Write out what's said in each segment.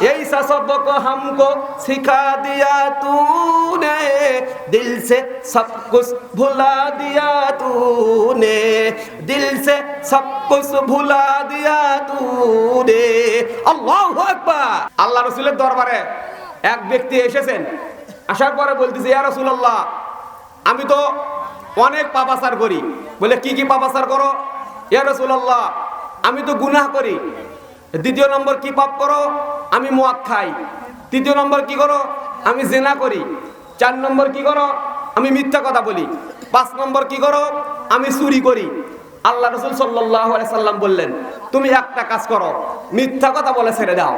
ऐसा सबक हमको सिखा दिया तूने, दिल से सब कुछ भुला दिया तूने, दिल से सब कुछ भुला दिया तूने। আল্লাহু আকবার। আল্লাহ রাসূলের দরবারে এক ব্যক্তি এসেছেন, আসার পরে বলতেছে, ইয়া রাসূলুল্লাহ, আমি তো অনেক পাপাচার করি। বলে কি কি পাপাচার করো? ইয়া রাসূলুল্লাহ, আমি তো গুনাহ করি। দ্বিতীয় নম্বর কি পাপ করো? আমি মদ খাই। তৃতীয় নম্বর কি করো? আমি জিনা করি। 4 নম্বর কি করো? আমি মিথ্যা কথা বলি। 5 নম্বর কি করো? আমি চুরি করি। আল্লাহ রাসূল সাল্লাল্লাহু আলাইহি সাল্লাম বললেন, তুমি একটা কাজ করো, মিথ্যা কথা বলে ছেড়ে দাও।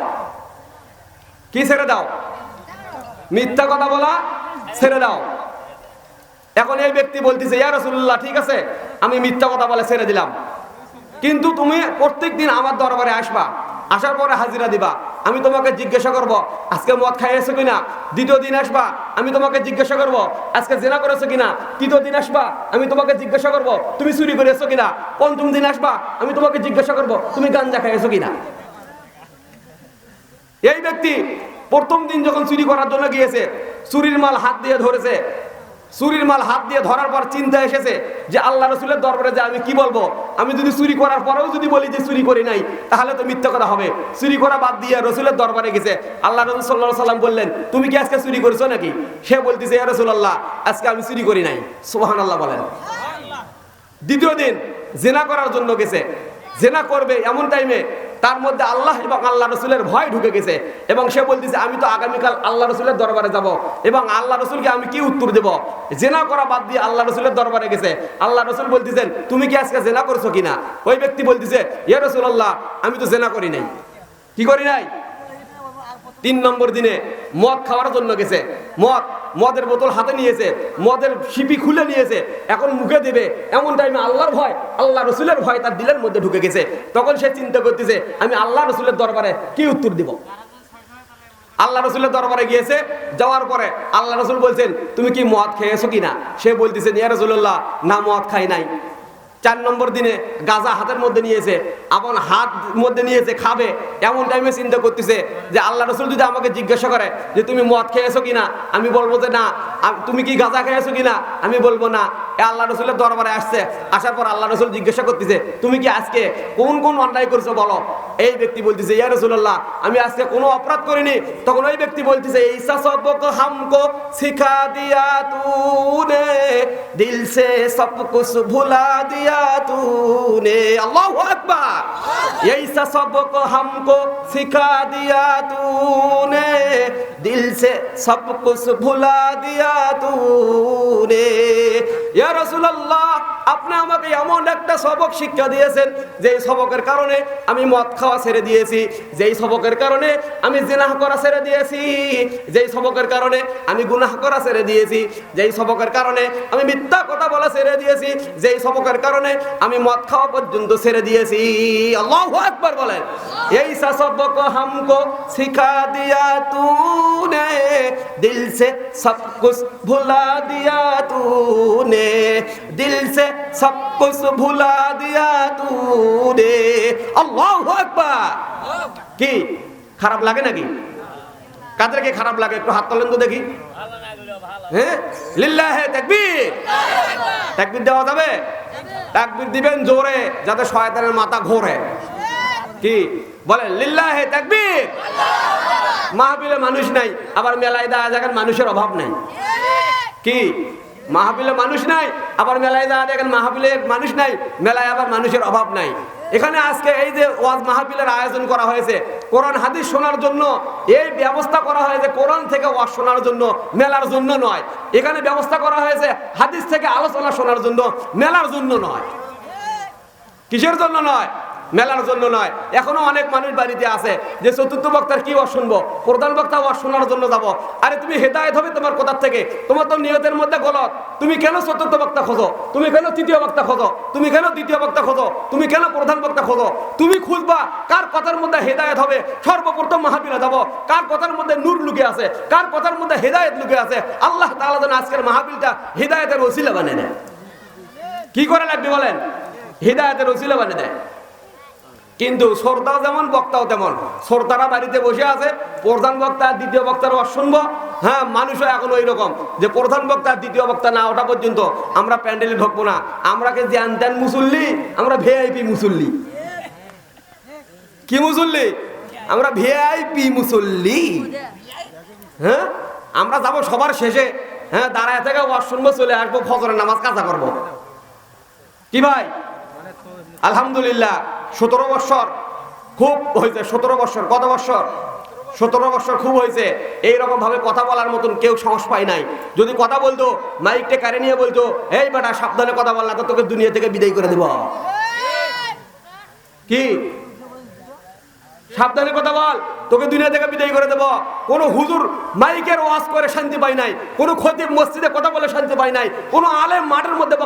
কি ছেড়ে দাও? মিথ্যা কথা বলা ছেড়ে দাও। এখন এই ব্যক্তি বলতেছে, ইয়া রাসূলুল্লাহ, ঠিক আছে, আমি মিথ্যা কথা বলে ছেড়ে দিলাম, কিন্তু তুমি প্রত্যেকদিন আমার দরবারে আসবা, আসার পরে হাজিরা দিবা, আমি তোমাকে জিজ্ঞাসা করব আজকে মদ খাইয়েছো কিনা। দ্বিতীয় দিন আসবা, আমি তোমাকে জিজ্ঞাসা করব আজকে জিনা করেছো কিনা। তৃতীয় দিন আসবা, আমি তোমাকে জিজ্ঞাসা করব তুমি চুরি করেছো কিনা। পঞ্চম দিন আসবা, আমি তোমাকে জিজ্ঞাসা করব তুমি গাঞ্জা খাইয়েছো কিনা। এই ব্যক্তি প্রথম দিন যখন চুরি করার জন্য গিয়েছে, চুরির মাল হাত দিয়ে ধরেছে। চুরির মাল হাত দিয়ে ধরার পর চিন্তা এসেছে যে আল্লাহ রাসূলের দরবারে যে আমি কি বলবো, আমি যদি চুরি করার পরেও যদি বলি যে চুরি করি নাই, তাহলে তো মিথ্যা কথা হবে। চুরি করা বাদ দিয়ে রাসূলের দরবারে গেছে। আল্লাহ রাসূল সাল্লাল্লাহু আলাইহি সাল্লাম বললেন, তুমি কি আজকে চুরি করেছো নাকি? সে বলতেছে, ইয়া রাসূলুল্লাহ, আজকে আমি চুরি করি নাই। সুবহানাল্লাহ বলেন। দ্বিতীয় দিন জিনা করার জন্য গেছে। জিনা করবে এমন টাইমে তার মধ্যে আল্লাহ এবং আল্লাহ রাসূলের ভয় ঢুকে গেছে, এবং সে বলতেছে, আমি তো আগামীকাল আল্লাহ রাসূলের দরবারে যাব, এবং আল্লাহ রাসূলকে আমি কি উত্তর দেব? জিনা করা বাদ দিয়ে আল্লাহ রাসূলের দরবারে গেছে। আল্লাহ রাসূল বলতেছেন, তুমি কি আজকে জিনা করছো কিনা? ওই ব্যক্তি বলতেছে, ইয়া রাসূলুল্লাহ, আমি তো জিনা করি নাই। কি করি নাই? 3 নম্বর দিনে মদ খাওয়ার জন্য গেছে। মদের বোতল হাতে নিয়েছে, মদের শিপি খুলে নিয়েছে, এখন মুখে দেবে এমন টাইমে আল্লাহর ভয়, আল্লাহ রাসূলের ভয় তার দিলের মধ্যে ঢুকে গেছে। তখন সে চিন্তা করতেছে, আমি আল্লাহ রাসূলের দরবারে কি উত্তর দিব। আল্লাহ রাসূলের দরবারে গিয়েছে। যাওয়ার পরে আল্লাহ রাসূল বলছেন, তুমি কি মদ খেয়েছো কিনা? সে বলতেছে, ইয়া রাসূলুল্লাহ, না, মদ খাই নাই। 4 নম্বর দিনে গাঁজা হাতের মধ্যে নিয়েছে, আপন হাত মধ্যে নিয়েছে, খাবে এমন টাইমে চিন্তা করতেছে যে আল্লাহ রাসূল যদি আমাকে জিজ্ঞাসা করে যে তুমি মদ খেয়েছো কিনা, আমি বলবো যে না। তুমি কি গাঁজা খেয়েছো কিনা, আমি বলবো না। আল্লাহ রাসূলের দরবারে আসছে। আসার পর আল্লাহ রাসূল জিজ্ঞাসা করতেছে, তুমি কি আজকে কোন কোন অন্যায় করেছো বলো। এই ব্যক্তি বলতেছে, ইয়া রাসূলুল্লাহ, আমি আজকে কোনো অপরাধ করিনি। তখন ওই ব্যক্তি বলতেছে, ঈসা সবক হামকো সিখা দিয়া তুনে, দিল সে সব কুছ ভুলা দিয়া तूने। अल्लाहु अकबर। ऐसा सबक हमको सिखा दिया तूने, दिल से सब कुछ भुला दिया तूने। या रसूल अल्लाह, আপনি আমাকে এমন একটা সবক শিক্ষা দিয়েছেন যেই সবকের কারণে আমি মদ খাওয়া ছেড়ে দিয়েছি, যেই সবকের কারণে আমি জিনাহ করা ছেড়ে দিয়েছি, যেই সবকের কারণে আমি গুনাহ করা ছেড়ে দিয়েছি, যেই সবকের কারণে আমি মিথ্যা কথা বলা ছেড়ে দিয়েছি, যেই সবকের কারণে আমি মদ খাওয়া পর্যন্ত ছেড়ে দিয়েছি। আল্লাহু আকবার বলেন। এই সবক हमको सिखा दिया तूने, दिल से सब कुछ भुला दिया तूने, दिल से सब कुछ भुला दिया तूने। আল্লাহু আকবার। কি খারাপ লাগে নাকি? কাদেরকে খারাপ লাগে একটু হাত তোলেন তো দেখি। হ্যাঁ, লিল্লাহি তাকবীর। তাকবীর দেওয়া যাবে? তাকবীর দিবেন জোরে, যাতে শয়তানের মাথা ঘোরে। কি বলেন? লিল্লাহি তাকবীর। মাহফিলে মানুষ নাই, আবার মেলায় দেখা দেখেন মানুষের অভাব নাই। কি মাহফিলে মানুষ নাই, আবার মেলায় দেখা দেখেন মাহফিলে মানুষ নাই, মেলায় আবার মানুষের অভাব নাই। এখানে আজকে এই যে ওয়াজ মাহফিলের আয়োজন করা হয়েছে, কোরআন হাদিস শোনার জন্য এই ব্যবস্থা করা হয়েছে, কোরআন থেকে ওয়াজ শোনার জন্য, মেলার জন্য নয়। এখানে ব্যবস্থা করা হয়েছে হাদিস থেকে আলোচনা শোনার জন্য, মেলার জন্য নয়। কিসের জন্য নয়? মেলার জন্য নয়। এখনো অনেক মানুষ বাড়িতে আছে যে চতুর্থ বক্তার কি ওয়াজ শুনবো, প্রধান বক্তা ওয়াজ শোনার জন্য যাব। আরে তুমি হেদায়েত হবে তোমার কথা থেকে, তোমার তো নিয়তের মধ্যে গলত। তুমি কেন চতুর্থ বক্তা খোঁজো? তুমি কেন তৃতীয় বক্তা খোঁজো? তুমি কেন দ্বিতীয় বক্তা খোঁজো? তুমি কেন প্রধান বক্তা খোঁজো? তুমি খুঁজবা কার কথার মধ্যে হেদায়েত হবে। সর্বপ্রথম মাহফিলে যাব, কার কথার মধ্যে নূর লুকে আছে, কার কথার মধ্যে হেদায়েত লুকে আছে। আল্লাহ তাআলা যেন আজকের মাহফিলটা হেদায়েতের ওসিলা বানিয়ে নেয়। কি করে লাগবে বলেন? হেদায়েতের ওসিলা বানিয়ে দেয়। কিন্তু শ্রোতাও যেমন বক্তাও তেমন। শ্রোতারা বাড়িতে বসে আছে, প্রধান বক্তা দ্বিতীয় বক্তার ওয়াজ শুনবো। হ্যাঁ, মানুষও এখন ওই রকম যে প্রধান বক্তা দ্বিতীয় বক্তা না ওঠা পর্যন্ত আমরা প্যান্ডেলে ঢুকবো না। আমরা কে জ্যান ত্যান মুসল্লি, আমরা ভিআইপি মুসল্লি। কি মুসল্লি? আমরা ভিআইপি মুসল্লি। হ্যাঁ, আমরা যাবো সবার শেষে। হ্যাঁ, দাঁড়ায় থেকে ওয়াজ শুনবো, চলে আসবো, ফজরের নামাজ কাজা করবো। কি ভাই? আলহামদুলিল্লাহ 17 বছর খুব হয়েছে। 17 বছর, কত বছর? 17 বছর খুব হয়েছে। এইরকম ভাবে কথা বলার মতন কেউ সাহস পায় নাই। যদি কথা বলতো, মাইকটা কারে নিয়ে বলতো, এই বেটা সাবধানে কথা বল না তো তোকে দুনিয়া থেকে বিদায় করে দেব। কি সাবধানে কথা বল, তোকে দুনিয়া থেকে বিদায় করে দেব। কোন হুজুর মাইকের ওয়াজ করে শান্তি পায় নাই, কোন খতিব মসজিদে কথা বলে শান্তি পায় নাই, কোন আলেম মাঠের মধ্যে